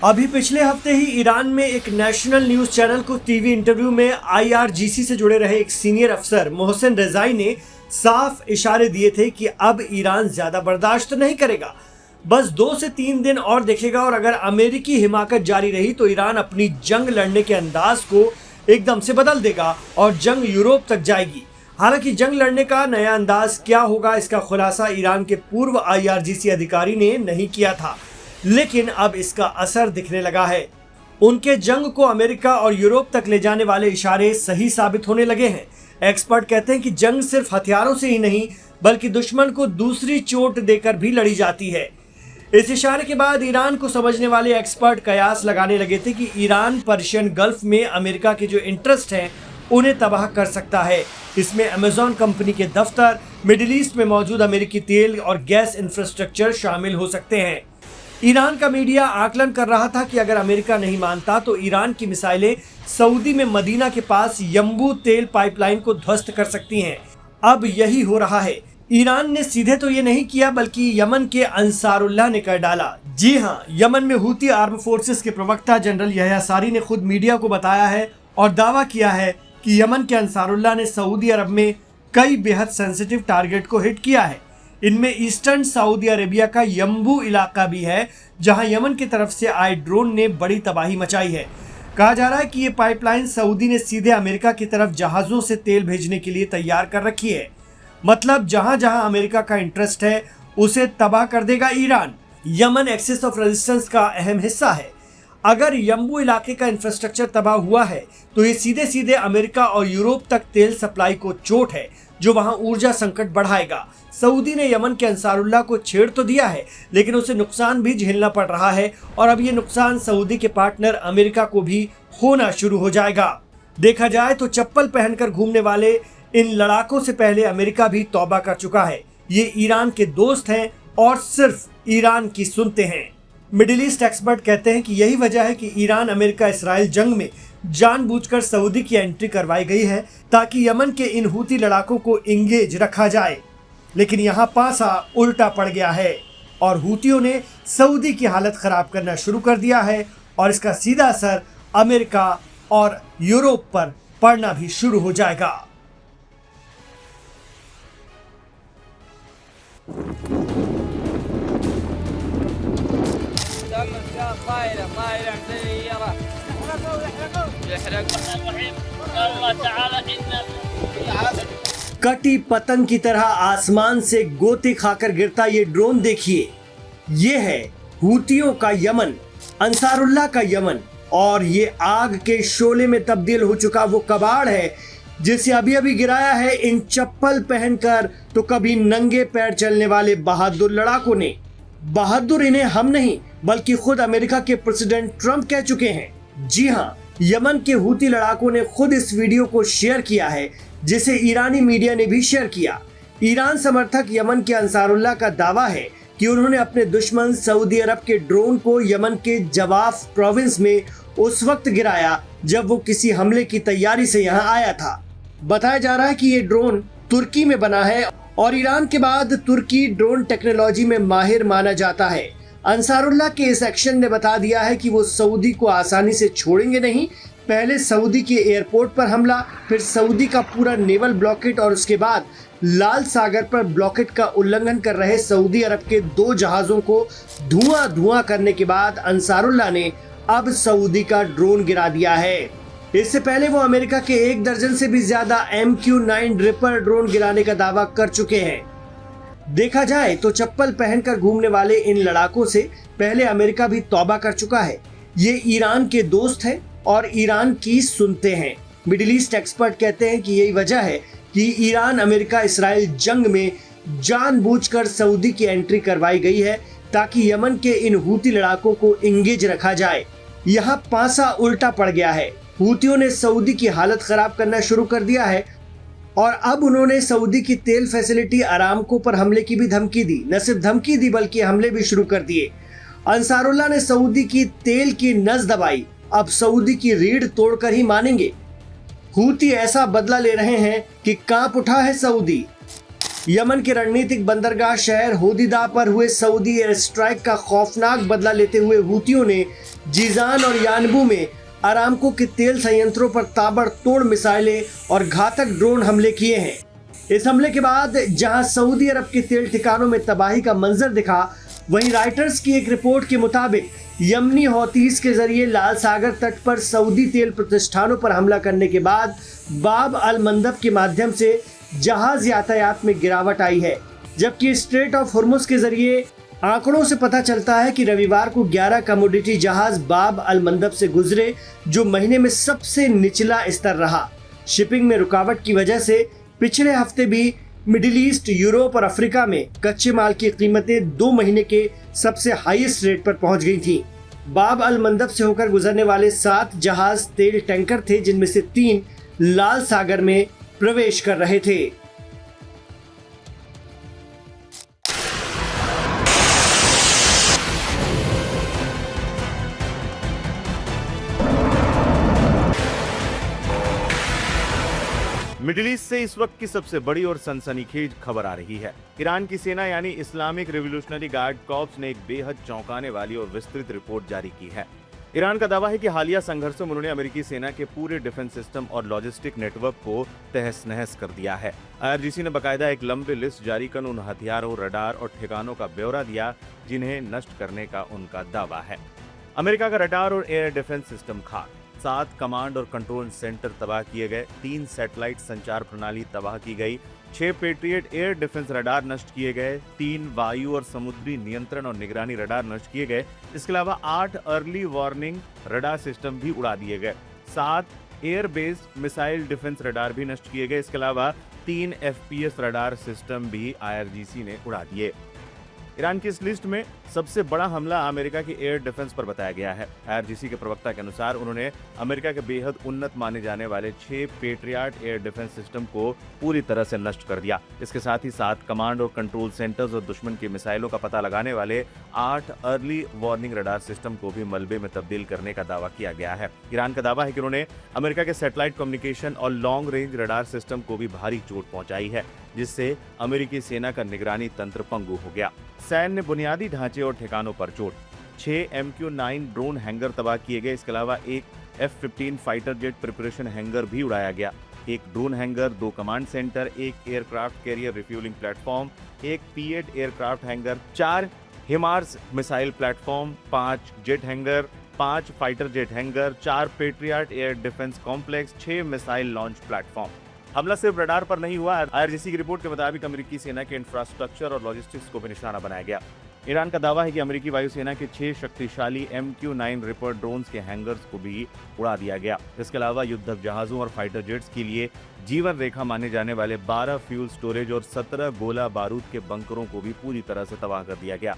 अभी पिछले हफ्ते ही ईरान में एक नेशनल न्यूज चैनल को टीवी इंटरव्यू में IRGC से जुड़े रहे एक सीनियर अफसर मोहसिन रजाई ने साफ इशारे दिए थे कि अब ईरान ज्यादा बर्दाश्त नहीं करेगा, बस 2 से 3 दिन और देखेगा और अगर अमेरिकी हिमाकत जारी रही तो ईरान अपनी जंग लड़ने के अंदाज को एकदम से बदल देगा और जंग यूरोप तक जाएगी। हालांकि जंग लड़ने का नया अंदाज क्या होगा, इसका खुलासा ईरान के पूर्व IRGC अधिकारी ने नहीं किया था, लेकिन अब इसका असर दिखने लगा है। उनके जंग को अमेरिका और यूरोप तक ले जाने वाले इशारे सही साबित होने लगे हैं। एक्सपर्ट कहते हैं कि जंग सिर्फ हथियारों से ही नहीं बल्कि दुश्मन को दूसरी चोट देकर भी लड़ी जाती है। इस इशारे के बाद ईरान को समझने वाले एक्सपर्ट कयास लगाने लगे थे कि ईरान पर्शियन गल्फ में अमेरिका के जो इंटरेस्ट हैं उन्हें तबाह कर सकता है। इसमें अमेजॉन कंपनी के दफ्तर, मिडिल ईस्ट में मौजूद अमेरिकी तेल और गैस इंफ्रास्ट्रक्चर शामिल हो सकते हैं। ईरान का मीडिया आकलन कर रहा था कि अगर अमेरिका नहीं मानता तो ईरान की मिसाइलें सऊदी में मदीना के पास यंबू तेल पाइपलाइन को ध्वस्त कर सकती हैं। अब यही हो रहा है। ईरान ने सीधे तो ये नहीं किया बल्कि यमन के अंसारुल्लाह ने कर डाला। जी हाँ, यमन में हूती आर्म फोर्सेस के प्रवक्ता जनरल यहया सारी ने खुद मीडिया को बताया है और दावा किया है कि यमन के अंसारुल्लाह ने सऊदी अरब में कई बेहद सेंसिटिव टारगेट को हिट किया है। इनमें ईस्टर्न सऊदी अरेबिया का यंबू इलाका भी है, जहां यमन की तरफ से आए ड्रोन ने बड़ी तबाही मचाई है। कहा जा रहा है कि ये पाइपलाइन सऊदी ने सीधे अमेरिका की तरफ जहाजों से तेल भेजने के लिए तैयार कर रखी है। मतलब जहां जहां अमेरिका का इंटरेस्ट है उसे तबाह कर देगा Iran. Yemen axis of resistance का अहम हिस्सा है। अगर यंबू इलाके का इंफ्रास्ट्रक्चर तबाह हुआ है तो ये सीधे सीधे अमेरिका और यूरोप तक तेल सप्लाई को चोट है, जो वहां ऊर्जा संकट बढ़ाएगा। सऊदी ने यमन के अंसारुल्लाह को छेड़ तो दिया है, लेकिन उसे नुकसान भी झेलना पड़ रहा है और अब ये नुकसान सऊदी के पार्टनर अमेरिका को भी होना शुरू हो जाएगा। देखा जाए तो चप्पल पहनकर घूमने वाले इन लड़ाकों से पहले अमेरिका भी तौबा कर चुका है। ये ईरान के दोस्त हैं और सिर्फ ईरान की सुनते हैं। मिडिल ईस्ट एक्सपर्ट कहते हैं कि यही वजह है कि ईरान अमेरिका इसराइल जंग में जानबूझकर सऊदी की एंट्री करवाई गई है ताकि यमन के इन हूती लड़ाकों को इंगेज रखा जाए। लेकिन यहाँ पासा उल्टा पड़ गया है और हूतियों ने सऊदी की हालत खराब करना शुरू कर दिया है और इसका सीधा असर अमेरिका और यूरोप पर पड़ना भी शुरू हो जाएगा। कटी पतंग की तरह आसमान से गोते खाकर गिरता ये ड्रोन देखिए। ये है हूतियों का यमन, अंसारुल्लाह का यमन, और ये आग के शोले में तब्दील हो चुका वो कबाड़ है जिसे अभी अभी गिराया है इन चप्पल पहनकर तो कभी नंगे पैर चलने वाले बहादुर लड़ाकों ने। बहादुर इन्हें हम नहीं बल्कि खुद अमेरिका के प्रेसिडेंट ट्रंप कह चुके हैं। जी हाँ, यमन के हूती लड़ाकों ने खुद इस वीडियो को शेयर किया है जिसे ईरानी मीडिया ने भी शेयर किया। ईरान समर्थक यमन के अंसारुल्लाह का दावा है कि उन्होंने अपने दुश्मन सऊदी अरब के ड्रोन को यमन के जवाफ प्रोविंस में उस वक्त गिराया जब वो किसी हमले की तैयारी से यहाँ आया था। बताया जा रहा है कि ये ड्रोन तुर्की में बना है और ईरान के बाद तुर्की ड्रोन टेक्नोलॉजी में माहिर माना जाता है। अंसारुल्लाह के इस एक्शन ने बता दिया है कि वो सऊदी को आसानी से छोड़ेंगे नहीं। पहले सऊदी के एयरपोर्ट पर हमला, फिर सऊदी का पूरा नेवल ब्लॉकेट और उसके बाद लाल सागर पर ब्लॉकेट का उल्लंघन कर रहे सऊदी अरब के 2 जहाजों को धुआं करने के बाद अंसारुल्लाह ने अब सऊदी का ड्रोन गिरा दिया है। इससे पहले वो अमेरिका के 1 दर्जन से भी ज्यादा MQ-9 रिपर ड्रोन गिराने का दावा कर चुके हैं। देखा जाए तो चप्पल पहनकर घूमने वाले इन लड़ाकों से पहले अमेरिका भी तौबा कर चुका है। ये ईरान के दोस्त हैं और ईरान की सुनते हैं। मिडिल ईस्ट एक्सपर्ट कहते हैं कि यही वजह है कि ईरान अमेरिका इसराइल जंग में जानबूझकर सऊदी की एंट्री करवाई गई है ताकि यमन के इन हूती लड़ाकों को इंगेज रखा जाए। यहाँ पासा उल्टा पड़ गया है। हूतियों ने सऊदी की हालत खराब करना शुरू कर दिया है और अब उन्होंने सऊदी की तेल फैसिलिटी अरामको पर हमले की भी धमकी दी। न सिर्फ धमकी दी बल्कि हमले भी शुरू कर दिए। अंसारुल्लाह ने सऊदी की तेल की नस दबाई। अब सऊदी की रीढ़ तोड़कर ही मानेंगे। हूती ऐसा बदला ले रहे हैं कि कांप उठा है सऊदी। यमन के रणनीतिक बंदरगाह शहर होदीदा पर हुए सऊदी एयर स्ट्राइक का खौफनाक बदला लेते हुए हूतियों ने जीजान और यानबू में अरामको के तेल संयंत्रों पर ताबड़तोड़ मिसाइलें और घातक ड्रोन हमले किए हैं। इस हमले के बाद जहां सऊदी अरब के तेल ठिकानों में तबाही का मंजर दिखा, वहीं राइटर्स की एक रिपोर्ट के मुताबिक यमनी हौतीस के जरिए लाल सागर तट पर सऊदी तेल प्रतिष्ठानों पर हमला करने के बाद बाब अल मंदब के माध्यम से जहाज यातायात में गिरावट आई है, जबकि स्ट्रेट ऑफ हुर्मुज के जरिए आंकड़ों से पता चलता है कि रविवार को 11 कमोडिटी जहाज बाब अल मंदब से गुजरे, जो महीने में सबसे निचला स्तर रहा। शिपिंग में रुकावट की वजह से पिछले हफ्ते भी मिडिल ईस्ट, यूरोप और अफ्रीका में कच्चे माल की कीमतें 2 महीने के सबसे हाईएस्ट रेट पर पहुंच गई थीं। बाब अल मंदब से होकर गुजरने वाले 7 जहाज तेल टैंकर थे, जिनमें से 3 लाल सागर में प्रवेश कर रहे थे। मिडिल ईस्ट से इस वक्त की सबसे बड़ी और सनसनीखेज खबर आ रही है। ईरान की सेना यानी इस्लामिक रिवॉल्यूशनरी गार्ड कॉर्प्स ने एक बेहद चौंकाने वाली और विस्तृत रिपोर्ट जारी की है। ईरान का दावा है कि हालिया संघर्षों में उन्होंने अमेरिकी सेना के पूरे डिफेंस सिस्टम और लॉजिस्टिक नेटवर्क को तहस नहस कर दिया है। IRGC ने बाकायदा एक लंबी लिस्ट जारी कर उन हथियारों, रडार और ठिकानों का ब्यौरा दिया जिन्हें नष्ट करने का उनका दावा है। अमेरिका का रडार और एयर डिफेंस सिस्टम खाक, 7 कमांड और कंट्रोल सेंटर तबाह किए गए, 3 सैटेलाइट संचार प्रणाली तबाह की गई, 6 पेट्रियट एयर डिफेंस रडार नष्ट किए गए, 3 वायु और समुद्री नियंत्रण और निगरानी रडार नष्ट किए गए। इसके अलावा 8 अर्ली वार्निंग रडार सिस्टम भी उड़ा दिए गए, 7 air based missile defence radar भी नष्ट किए गए। इसके अलावा 3 FPS रडार सिस्टम भी IRGC ने उड़ा दिए। ईरान की इस लिस्ट में सबसे बड़ा हमला अमेरिका की एयर डिफेंस पर बताया गया है। IRGC के प्रवक्ता के अनुसार उन्होंने अमेरिका के बेहद उन्नत माने जाने वाले 6 पेट्रियट एयर डिफेंस सिस्टम को पूरी तरह से नष्ट कर दिया। इसके साथ ही 7 कमांड और कंट्रोल सेंटर्स और दुश्मन की मिसाइलों का पता लगाने वाले 8 अर्ली वार्निंग रडार सिस्टम को भी मलबे में तब्दील करने का दावा किया गया है। ईरान का दावा है कि उन्होंने अमेरिका के सैटेलाइट कम्युनिकेशन और लॉन्ग रेंज रडार सिस्टम को भी भारी चोट पहुंचाई है, जिससे अमेरिकी सेना का निगरानी तंत्र पंगु हो गया। सैन्य बुनियादी ढांचे और ठिकानों पर चोट, 6 MQ-9 ड्रोन हैंगर तबाह किए गए। इसके अलावा एक F-15 fighter jet preparation hanger भी उड़ाया गया, 1 drone hanger, 2 command centre, 1 aircraft carrier refuelling platform, 1 P-8 aircraft hanger, 4 HIMARS missile platform, 5 jet hanger, 5 fighter jet hanger, 4 patriot air defence complex, 6 missile launch platform. हमला सिर्फ radar पर नहीं हुआ। IRGC की report के मुताबिक अमेरिकी सेना के इंफ्रास्ट्रक्चर और लॉजिस्टिक्स को भी निशाना बनाया गया। ईरान का दावा है कि अमेरिकी वायुसेना के 6 शक्तिशाली MQ-9 रिपर ड्रोन्स के हैंगर्स को भी उड़ा दिया गया। इसके अलावा युद्धक जहाजों और फाइटर जेट्स के लिए जीवन रेखा माने जाने वाले 12 फ्यूल स्टोरेज और 17 गोला बारूद के बंकरों को भी पूरी तरह से तबाह कर दिया गया।